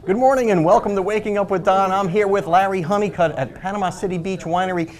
Good morning and welcome to Waking Up with Don. I'm here with Larry Honeycutt at Panama City Beach Winery.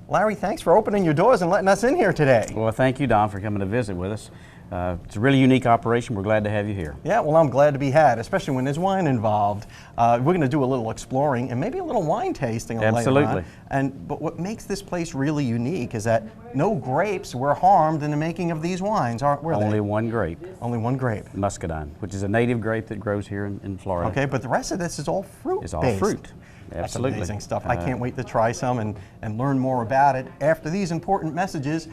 Larry, thanks for opening your doors and letting us in here today. Well, thank you, Don, for coming to visit with us. It's a really unique operation. We're glad to have you here. Yeah, well, I'm glad to be had, especially when there's wine involved. We're going to do a little exploring and maybe a little wine tasting Absolutely. later on. But what makes this place really unique is that no grapes were harmed in the making of these wines, were they? Only one grape. Only one grape. Muscadine, which is a native grape that grows here in Florida. Okay, but the rest of this is all fruit. It's all fruit. Absolutely. That's amazing stuff. I can't wait to try some and learn more about it after these important messages.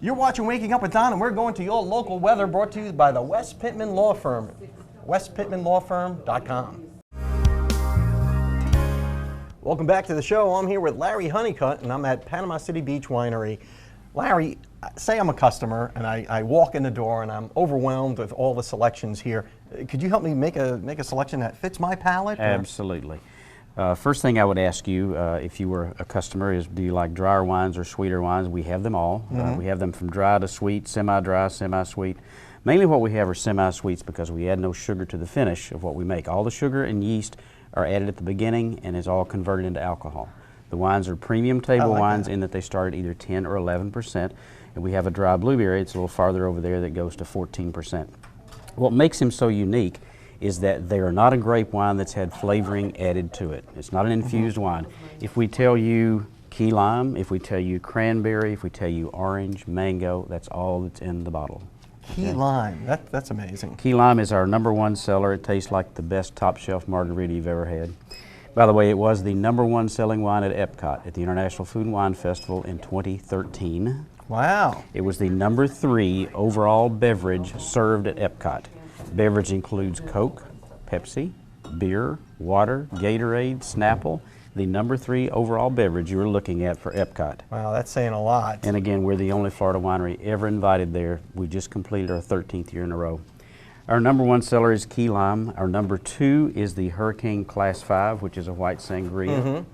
You're watching Waking Up with Don, and we're going to your local weather, brought to you by the West Pittman Law Firm, westpittmanlawfirm.com. Welcome back to the show. I'm here with Larry Honeycutt, and I'm at Panama City Beach Winery. Larry, say I'm a customer, and I walk in the door, and I'm overwhelmed with all the selections here. Could you help me make a selection that fits my palate? Absolutely. First thing I would ask you, if you were a customer, is do you like drier wines or sweeter wines? We have them all. We have them from dry to sweet, semi-dry, semi-sweet. Mainly what we have are semi-sweets because we add no sugar to the finish of what we make. All the sugar and yeast are added at the beginning and is all converted into alcohol. The wines are premium table wines in that they start at either 10 or 11%. And we have a dry blueberry, it's a little farther over there, that goes to 14%. What makes them so unique is that they are not a grape wine that's had flavoring added to it. It's not an infused wine. If we tell you key lime, if we tell you cranberry, if we tell you orange, mango, that's all that's in the bottle. Key lime, that's amazing. Key lime is our #1 seller. It tastes like the best top shelf margarita you've ever had. By the way, it was the #1 selling wine at Epcot at the International Food and Wine Festival in 2013. Wow. It was the #3 overall beverage served at Epcot. Beverage includes Coke, Pepsi, beer, water, Gatorade, Snapple. The #3 overall beverage you were looking at for Epcot. Wow, that's saying a lot. And again, we're the only Florida winery ever invited there. We just completed our 13th year in a row. Our #1 seller is Key Lime. Our #2 is the Hurricane Class 5, which is a white sangria.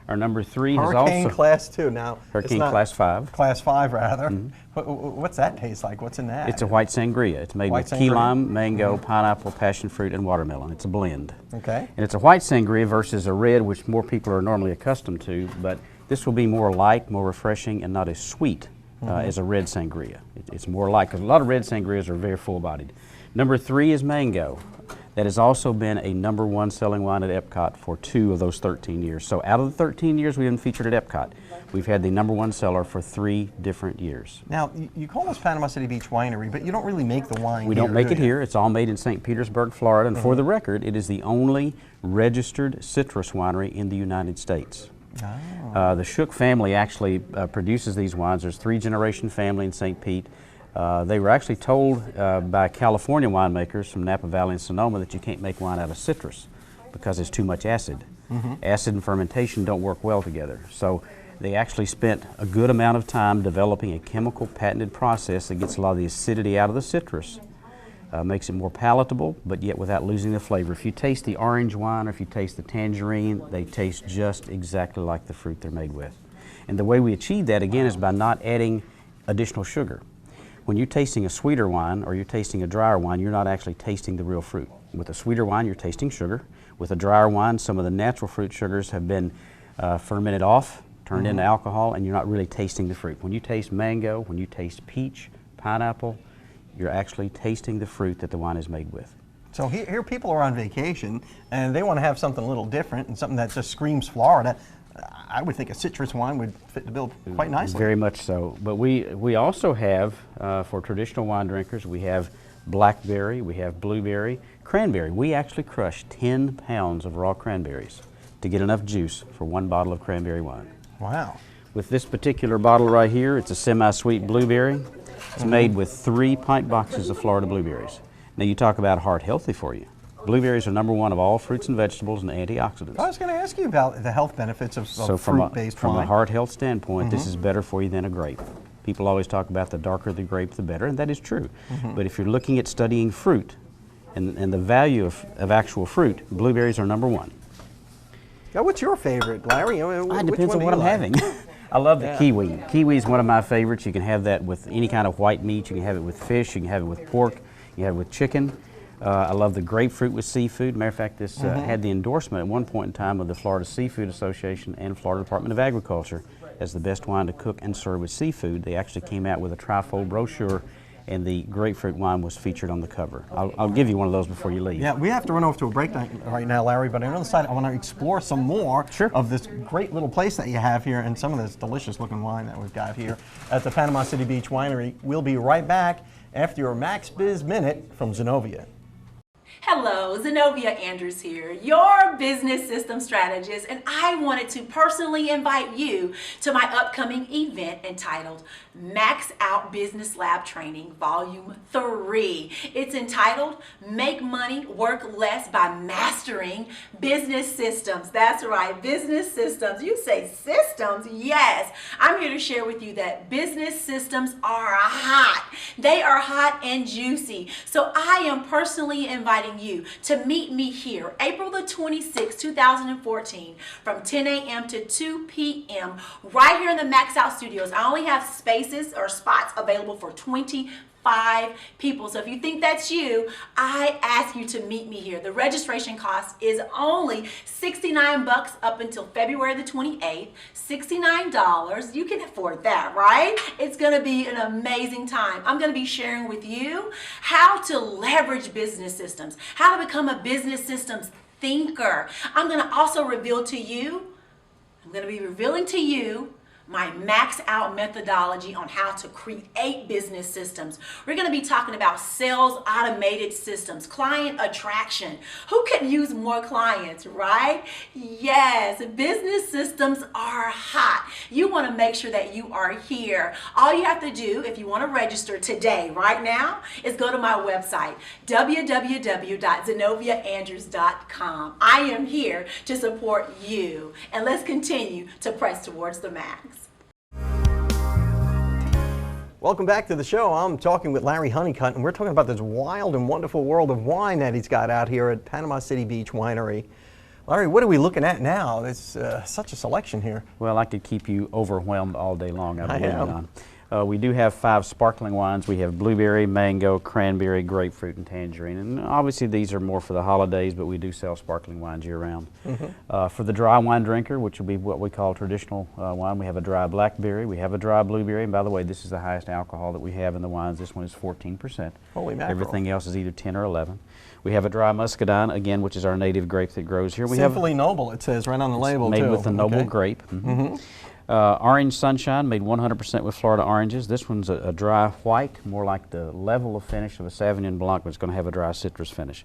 Our #3 is also Hurricane Class 2 now. Hurricane Class 5. Class 5 rather. What's that taste like? What's in that? It's a white sangria. It's made with key lime, mango, pineapple, passion fruit, and watermelon. It's a blend. Okay. And it's a white sangria versus a red, which more people are normally accustomed to, but this will be more light, more refreshing, and not as sweet as a red sangria. It's more light, because a lot of red sangrias are very full-bodied. #3 is mango. That has also been a #1 selling wine at Epcot for 2 of those 13 years. So out of the 13 years we've been featured at Epcot, we've had the #1 seller for 3 different years. Now, you call us Panama City Beach Winery, but you don't really make the wine We here, don't make it you? here. It's all made in St. Petersburg, Florida. And for the record, it is the only registered citrus winery in the United States. The Shook family actually produces these wines. There's 3-generation family in St. Pete. They were actually told by California winemakers from Napa Valley and Sonoma that you can't make wine out of citrus because it's too much acid. Acid and fermentation don't work well together. So they actually spent a good amount of time developing a chemical patented process that gets a lot of the acidity out of the citrus, makes it more palatable, but yet without losing the flavor. If you taste the orange wine or if you taste the tangerine, they taste just exactly like the fruit they're made with. And the way we achieve that, again, is by not adding additional sugar. When you're tasting a sweeter wine or you're tasting a drier wine, you're not actually tasting the real fruit. With a sweeter wine, you're tasting sugar. With a drier wine, some of the natural fruit sugars have been fermented off, turned into alcohol, and you're not really tasting the fruit. When you taste mango, when you taste peach, pineapple, you're actually tasting the fruit that the wine is made with. So here people are on vacation, and they want to have something a little different and something that just screams Florida. I would think a citrus wine would fit the bill quite nicely. Very much so. But we also have, for traditional wine drinkers, we have blackberry, we have blueberry, cranberry. We actually crush 10 pounds of raw cranberries to get enough juice for 1 bottle of cranberry wine. Wow. With this particular bottle right here, it's a semi-sweet blueberry. It's made with 3 pint boxes of Florida blueberries. Now you talk about heart healthy for you. Blueberries are #1 of all fruits and vegetables and antioxidants. I was going to ask you about the health benefits of fruit-based wine. From a heart health standpoint, this is better for you than a grape. People always talk about the darker the grape, the better, and that is true. But if you're looking at studying fruit and the value of actual fruit, blueberries are #1. Now, what's your favorite, Larry? It depends on what I'm having. I love the kiwi. Kiwi is one of my favorites. You can have that with any kind of white meat. You can have it with fish. You can have it with pork. You can have it with chicken. I love the grapefruit with seafood. Matter of fact, this had the endorsement at one point in time of the Florida Seafood Association and Florida Department of Agriculture as the best wine to cook and serve with seafood. They actually came out with a trifold brochure, and the grapefruit wine was featured on the cover. I'll give you one of those before you leave. Yeah, we have to run off to a break right now, Larry, but on the other side, I want to explore some more of this great little place that you have here and some of this delicious looking wine that we've got here at the Panama City Beach Winery. We'll be right back after your Max Biz Minute from Zenobia. Hello, Zenobia Andrews here, your business system strategist, and I wanted to personally invite you to my upcoming event entitled Max Out Business Lab Training Volume 3. It's entitled Make Money Work Less by Mastering Business Systems. That's right, business systems. You say systems? Yes. I'm here to share with you that business systems are hot. They are hot and juicy. So I am personally inviting you to meet me here April the 26th, 2014 from 10 a.m. to 2 p.m. right here in the Max Out Studios. I only have spaces or spots available for 25 people. So if you think that's you, I ask you to meet me here. The registration cost is only $69 up until February the 28th. $69. You can afford that, right? It's going to be an amazing time. I'm going to be sharing with you how to leverage business systems, how to become a business systems thinker. I'm going to also reveal to you, my max out methodology on how to create business systems. We're going to be talking about sales automated systems, client attraction. Who can use more clients, right? Yes, business systems are hot. You want to make sure that you are here. All you have to do if you want to register today, right now, is go to my website, www.zenoviaandrews.com. I am here to support you, and let's continue to press towards the max. Welcome back to the show. I'm talking with Larry Honeycutt, and we're talking about this wild and wonderful world of wine that he's got out here at Panama City Beach Winery. Larry, what are we looking at now? There's such a selection here. Well, I could keep you overwhelmed all day long. I am. We do have 5 sparkling wines. We have blueberry, mango, cranberry, grapefruit, and tangerine. And obviously these are more for the holidays, but we do sell sparkling wines year-round. For the dry wine drinker, which will be what we call traditional wine, we have a dry blackberry, we have a dry blueberry, and by the way, this is the highest alcohol that we have in the wines. This one is 14%. Holy mackerel. Everything else is either 10 or 11. We have a dry muscadine, again, which is our native grape that grows here. We Simply Noble, it says right on the label, made too. with the noble grape. Orange Sunshine, made 100% with Florida oranges. This one's a dry white, more like the level of finish of a Sauvignon Blanc, but it's going to have a dry citrus finish.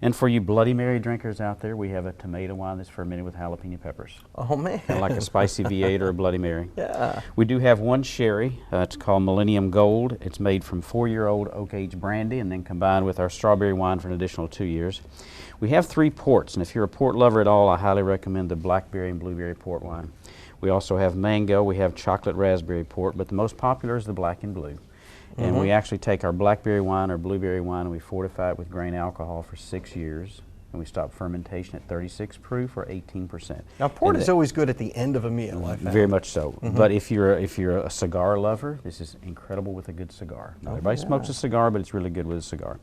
And for you Bloody Mary drinkers out there, we have a tomato wine that's fermented with jalapeno peppers. Oh, man. Kind of like a spicy V8 or a Bloody Mary. Yeah. We do have one sherry. It's called Millennium Gold. It's made from 4-year-old oak-aged brandy and then combined with our strawberry wine for an additional 2 years. We have 3 ports, and if you're a port lover at all, I highly recommend the blackberry and blueberry port wine. We also have mango, we have chocolate raspberry port, but the most popular is the black and blue. And we actually take our blackberry wine or blueberry wine and we fortify it with grain alcohol for 6 years. And we stop fermentation at 36 proof or 18%. Now, port is always good at the end of a meal, I found. Very much so. But if you're a cigar lover, this is incredible with a good cigar. Now, everybody smokes a cigar, but it's really good with a cigar.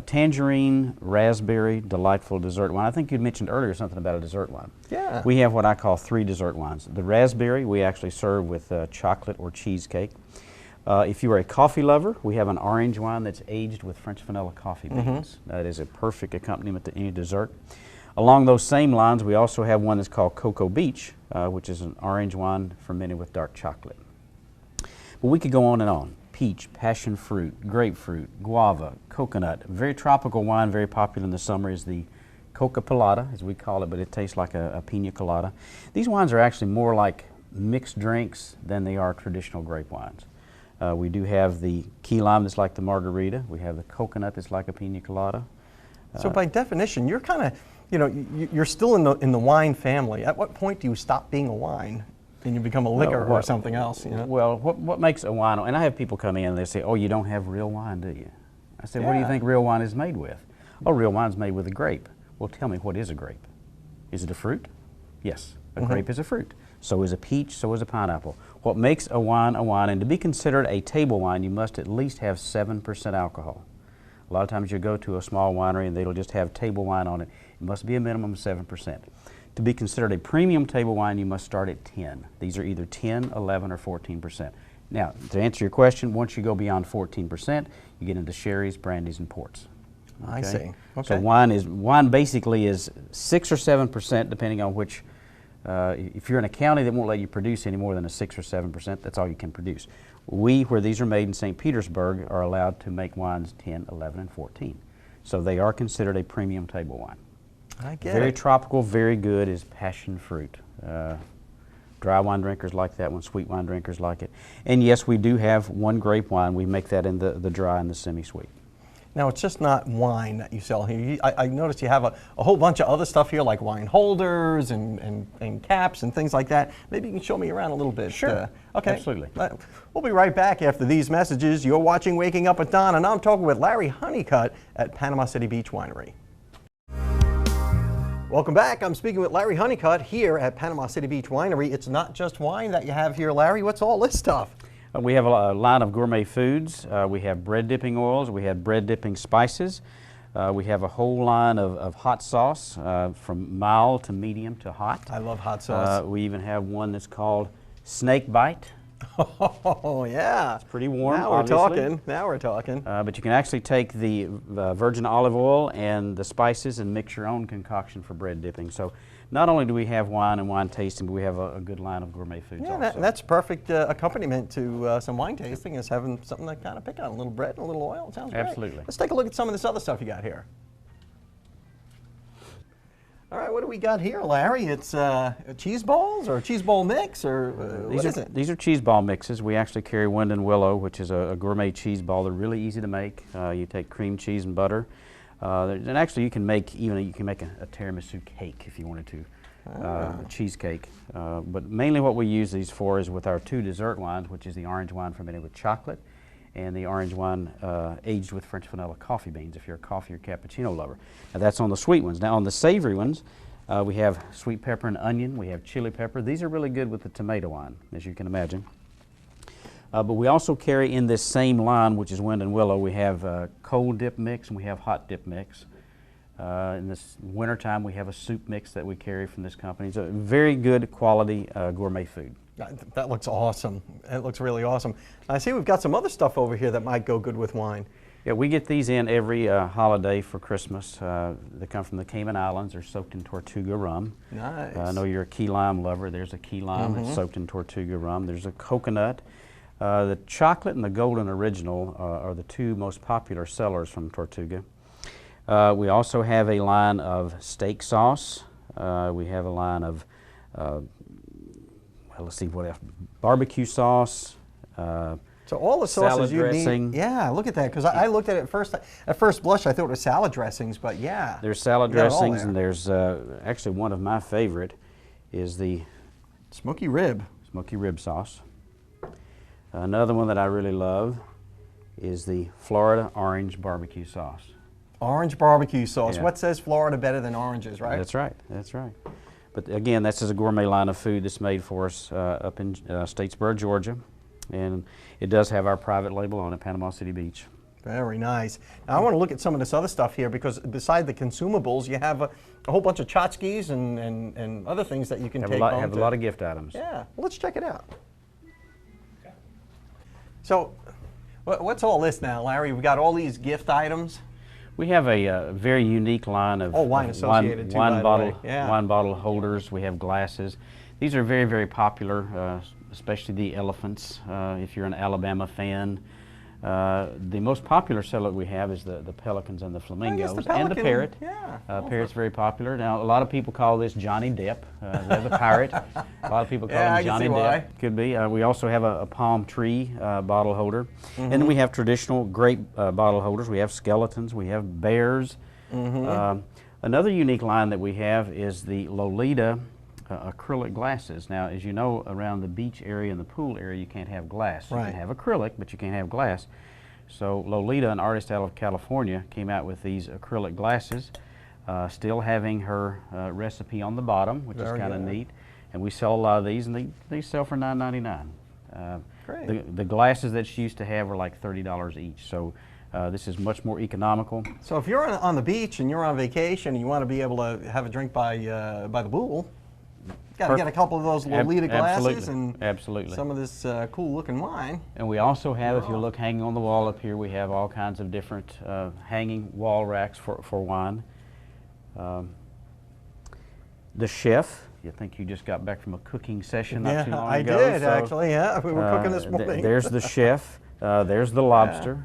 Tangerine, raspberry, delightful dessert wine. I think you mentioned earlier something about a dessert wine. Yeah. We have what I call 3 dessert wines. The raspberry we actually serve with chocolate or cheesecake. If you are a coffee lover, we have an orange wine that's aged with French vanilla coffee beans. That is a perfect accompaniment to any dessert. Along those same lines, we also have one that's called Cocoa Beach, which is an orange wine fermented with dark chocolate. But we could go on and on. Peach, passion fruit, grapefruit, guava, coconut. Very tropical wine, very popular in the summer is the Coca Pelada, as we call it, but it tastes like a pina colada. These wines are actually more like mixed drinks than they are traditional grape wines. We do have the key lime that's like the margarita. We have the coconut that's like a pina colada. So by definition, you're kind of, you're still in the wine family. At what point do you stop being a wine and you become a liquor or something else? Well, what makes a wine, and I have people come in and they say, oh, you don't have real wine, do you? I said, what do you think real wine is made with? Oh, real wine's made with a grape. Well, tell me, what is a grape? Is it a fruit? Yes, a grape is a fruit. So is a peach, so is a pineapple. What makes a wine, and to be considered a table wine, you must at least have 7% alcohol. A lot of times you go to a small winery and they'll just have table wine on it. It must be a minimum of 7%. To be considered a premium table wine, you must start at 10. These are either 10, 11, or 14%. Now, to answer your question, once you go beyond 14%, you get into sherries, brandies, and ports. Okay? I see. Okay. So wine basically is 6 or 7%, depending on which. If you're in a county that won't let you produce any more than a 6 or 7%, that's all you can produce. We, where these are made in St. Petersburg, are allowed to make wines 10, 11, and 14. So they are considered a premium table wine. I get Very it. tropical, very good is passion fruit. Dry wine drinkers like that one, sweet wine drinkers like it. And yes, we do have one grape wine. We make that in the dry and the semi-sweet. Now, it's just not wine that you sell here. I noticed you have a whole bunch of other stuff here, like wine holders and caps and things like that. Maybe you can show me around a little bit. Sure. Okay. Absolutely. We'll be right back after these messages. You're watching Waking Up with Don, and I'm talking with Larry Honeycutt at Panama City Beach Winery. Welcome back. I'm speaking with Larry Honeycutt here at Panama City Beach Winery. It's not just wine that you have here, Larry. What's all this stuff? We have a line of gourmet foods. We have bread dipping oils. We have bread dipping spices. We have a whole line of hot sauce from mild to medium to hot. I love hot sauce. We even have one that's called Snake Bite. Oh, yeah. It's pretty warm, Now we're obviously. talking. Now we're talking. But you can actually take the virgin olive oil and the spices and mix your own concoction for bread dipping. So not only do we have wine and wine tasting, but we have a good line of gourmet foods Yeah, also. that's perfect accompaniment to some wine tasting, is having something to kind of pick on, a little bread and a little oil. It sounds great. Absolutely. Let's take a look at some of this other stuff you got here. All right, what do we got here, Larry? It's cheese balls or a cheese ball mix, or what is it? These are cheese ball mixes. We actually carry Wind and Willow, which is a gourmet cheese ball. They're really easy to make. You take cream cheese and butter. And actually you can make a tiramisu cake if you wanted to, a cheesecake. But mainly what we use these for is with our two dessert wines, which is the orange wine fermented with chocolate and the orange wine aged with French vanilla coffee beans, if you're a coffee or cappuccino lover. Now that's on the sweet ones. Now on the savory ones, we have sweet pepper and onion. We have chili pepper. These are really good with the tomato wine, as you can imagine. But we also carry in this same line, which is Wind and Willow, we have cold dip mix and we have hot dip mix. In this wintertime, we have a soup mix that we carry from this company. It's a very good quality gourmet food. That looks awesome. It looks really awesome. I see we've got some other stuff over here that might go good with wine. Yeah, we get these in every holiday for Christmas. They come from the Cayman Islands. They're soaked in Tortuga rum. Nice. I know you're a key lime lover. There's a key lime that's soaked in Tortuga rum. There's a coconut. The chocolate and the golden original are the two most popular sellers from Tortuga. We also have a line of steak sauce. We have a line of, let's see what else, barbecue sauce. So all the sauces salad you dressing. need. Yeah, look at that. Because I looked at it at first blush, I thought it was salad dressings, but yeah. There's salad you got it all dressings, there. and there's actually one of my favorite is the Smoky rib. smoky rib sauce. Another one that I really love is the Florida orange barbecue sauce. Orange barbecue sauce. Yeah. What says Florida better than oranges, right? That's right, that's right. But again, this is a gourmet line of food that's made for us up in Statesboro, Georgia. And it does have our private label on it, Panama City Beach. Very nice. Now I want to look at some of this other stuff here, because beside the consumables, you have a whole bunch of tchotchkes and other things that you can take home. Have a lot of gift items. Yeah, well, let's check it out. So, what's all this now, Larry? We got all these gift items. We have a very unique line of wine associated too, by the bottle way. Yeah. wine bottle holders. We have glasses. These are very, very popular, especially the elephants. If you're an Alabama fan, the most popular seller we have is the pelicans and the flamingos, the and the pelican, parrot. yeah. Parrot's very popular. Now, a lot of people call this Johnny Depp. They're the pirate. A lot of people call Yeah, I him can Johnny see Depp. why. Could be. We also have a palm tree bottle holder. And then we have traditional grape bottle holders. We have skeletons. We have bears. Another unique line that we have is the Lolita acrylic glasses. Now, as you know, around the beach area and the pool area, you can't have glass. Right. You can have acrylic, but you can't have glass. So Lolita, an artist out of California, came out with these acrylic glasses, still having her recipe on the bottom, which Very is kind of good. neat. And we sell a lot of these, and they sell for $9.99. Great. The glasses that she used to have were like $30 each. So This is much more economical. So if you're on the beach and you're on vacation and you want to be able to have a drink by the pool, you got to get a couple of those Lolita glasses and absolutely some of this cool looking wine. And we also have, if you look hanging on the wall up here, we have all kinds of different hanging wall racks for wine. The chef, you think you just got back from a cooking session not too long ago. I did actually, yeah. We were cooking this morning. There's the chef, there's the lobster.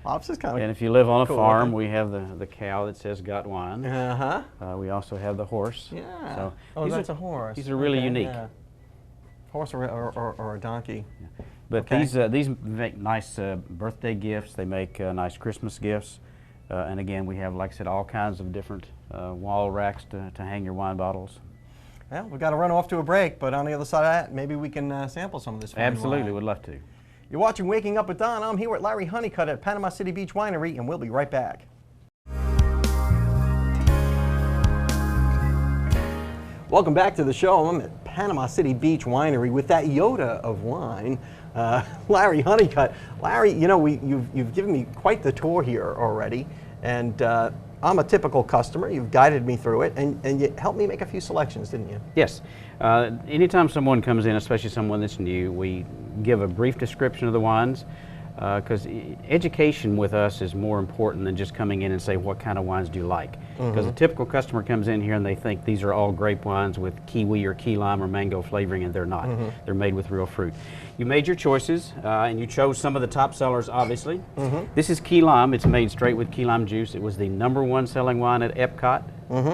Lobster's kind of And if you live on a cool farm, looking. we have the cow that says got wine. We also have the horse. Yeah. So oh, that's a horse. These are really unique. Yeah. Horse or a donkey. Yeah. But these make nice birthday gifts. They make nice Christmas gifts. And again, we have, like I said, all kinds of different wall racks to hang your wine bottles. Well, we've got to run off to a break, but on the other side of that, maybe we can sample some of this. Absolutely, would love to. You're watching Waking Up with Don. I'm here with Larry Honeycutt at Panama City Beach Winery, and we'll be right back. Welcome back to the show. I'm at Panama City Beach Winery with that Yoda of wine, Larry Honeycutt. Larry, you know, you've given me quite the tour here already, and I'm a typical customer. You've guided me through it, and you helped me make a few selections, didn't you? Yes. Anytime someone comes in, especially someone that's new, we give a brief description of the wines, because education with us is more important than just coming in and say, what kind of wines do you like? Because a typical customer comes in here and they think these are all grape wines with kiwi or key lime or mango flavoring, and they're not. They're made with real fruit. You made your choices, and you chose some of the top sellers, obviously. This is key lime. It's made straight with key lime juice. It was the #1 selling wine at Epcot,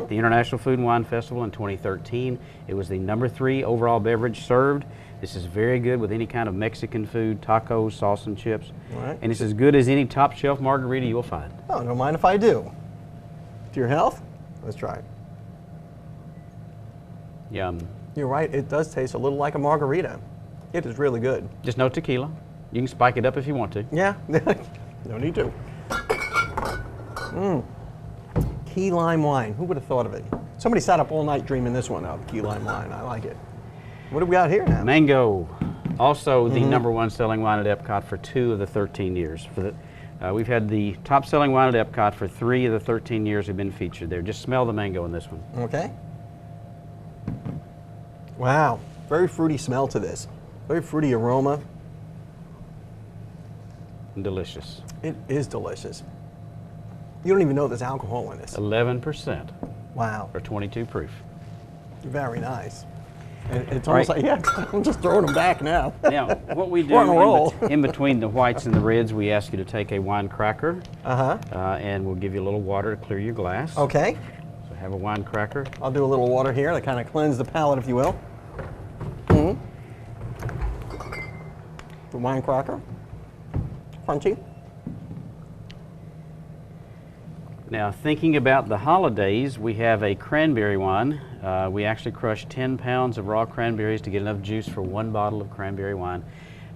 the International Food and Wine Festival in 2013. It was the #3 overall beverage served. This is very good with any kind of Mexican food, tacos, sauce and chips. Right. And it's as good as any top shelf margarita you'll find. Oh, don't mind if I do. To your health? Let's try it. Yum. You're right, it does taste a little like a margarita. It is really good. Just no tequila. You can spike it up if you want to. Yeah, no need to. Key lime wine, who would have thought of it? Somebody sat up all night dreaming this one up, key lime wine, I like it. What do we got here now? Mango, also the #1 selling wine at Epcot for 2 of the 13 years. We've had the top selling wine at Epcot for 3 of the 13 years we've been featured there. Just smell the mango in this one. Okay. Wow, very fruity smell to this. Very fruity aroma. Delicious. It is delicious. You don't even know there's alcohol in this. 11%, Wow, or 22 proof. very nice. It's almost like, yeah, I'm just throwing them back now. Now, what we do We're on a roll. in between the whites and the reds, we ask you to take a wine cracker, and we'll give you a little water to clear your glass. Okay, So have a wine cracker. I'll do a little water here to kind of cleanse the palate, if you will. The wine cracker, crunchy. Now, thinking about the holidays, we have a cranberry wine. We actually crushed 10 pounds of raw cranberries to get enough juice for 1 bottle of cranberry wine.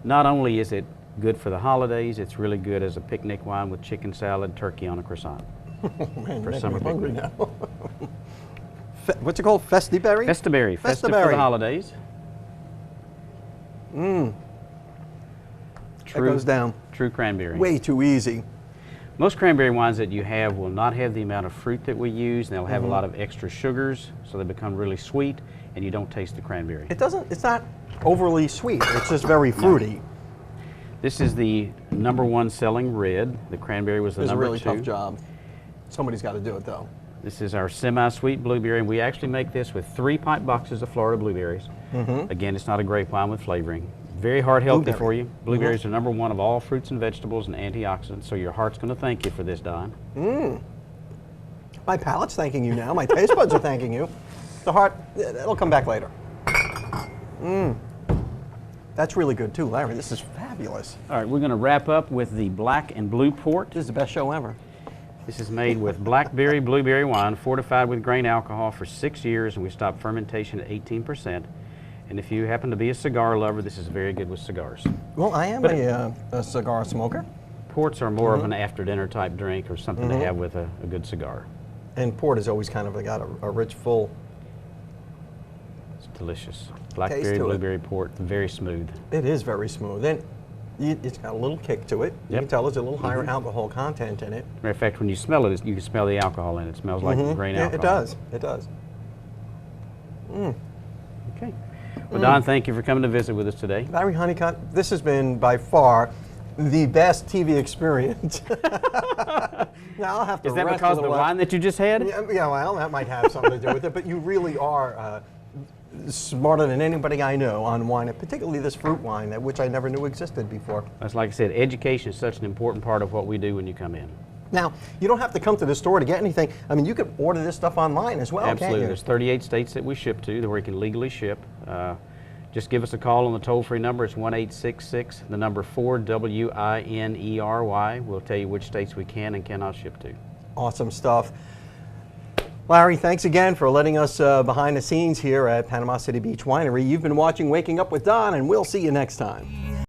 Not only is it good for the holidays, it's really good as a picnic wine with chicken salad, turkey on a croissant. Oh man, For you're summer making me hungry picnic. now. What's it called? Festiberry? Festiberry, festive for the holidays. That goes down. True cranberry. Way too easy. Most cranberry wines that you have will not have the amount of fruit that we use, and they'll have a lot of extra sugars, so they become really sweet, and you don't taste the cranberry. It's not overly sweet. It's just very fruity. This is the #1 selling red. The cranberry was the It's a #2. really tough job. Somebody's got to do it though. This is our semi-sweet blueberry, and we actually make this with 3 pint boxes of Florida blueberries. Again, it's not a grape wine with flavoring. Very heart healthy for you. Blueberries are #1 of all fruits and vegetables and antioxidants, so your heart's going to thank you for this, Don. My palate's thanking you now. My taste buds are thanking you. The heart, it'll come back later. That's really good too, Larry. This is fabulous. All right, we're going to wrap up with the black and blue port. This is the best show ever. This is made with blackberry blueberry wine, fortified with grain alcohol for 6 years, and we stopped fermentation at 18%. And if you happen to be a cigar lover, this is very good with cigars. Well, I am a cigar smoker. Ports are more of an after-dinner type drink or something to have with a good cigar. And port has always kind of got a rich, full It's delicious. taste Blackberry, to it. blueberry port, very smooth. It is very smooth. And It's got a little kick to it. You Yep. can tell there's a little higher alcohol content in it. Matter of fact, when you smell it, you can smell the alcohol in it. It smells like grain Yeah, alcohol. it does. It does. Okay. Well, Don, thank you for coming to visit with us today. Larry Honeycutt, this has been by far the best TV experience. Now I'll have to Is that rest because a of the little wine that you just had? Yeah, well, that might have something to do with it, but you really are smarter than anybody I know on wine, and particularly this fruit wine, which I never knew existed before. That's like I said, education is such an important part of what we do when you come in. Now, you don't have to come to the store to get anything. I mean, you could order this stuff online as well, Absolutely. can't you? There's 38 states that we ship to where we can legally ship. Just give us a call on the toll-free number. It's 1-866, the number 4WINERY. We'll tell you which states we can and cannot ship to. Awesome stuff. Larry, thanks again for letting us behind the scenes here at Panama City Beach Winery. You've been watching Waking Up with Don, and we'll see you next time.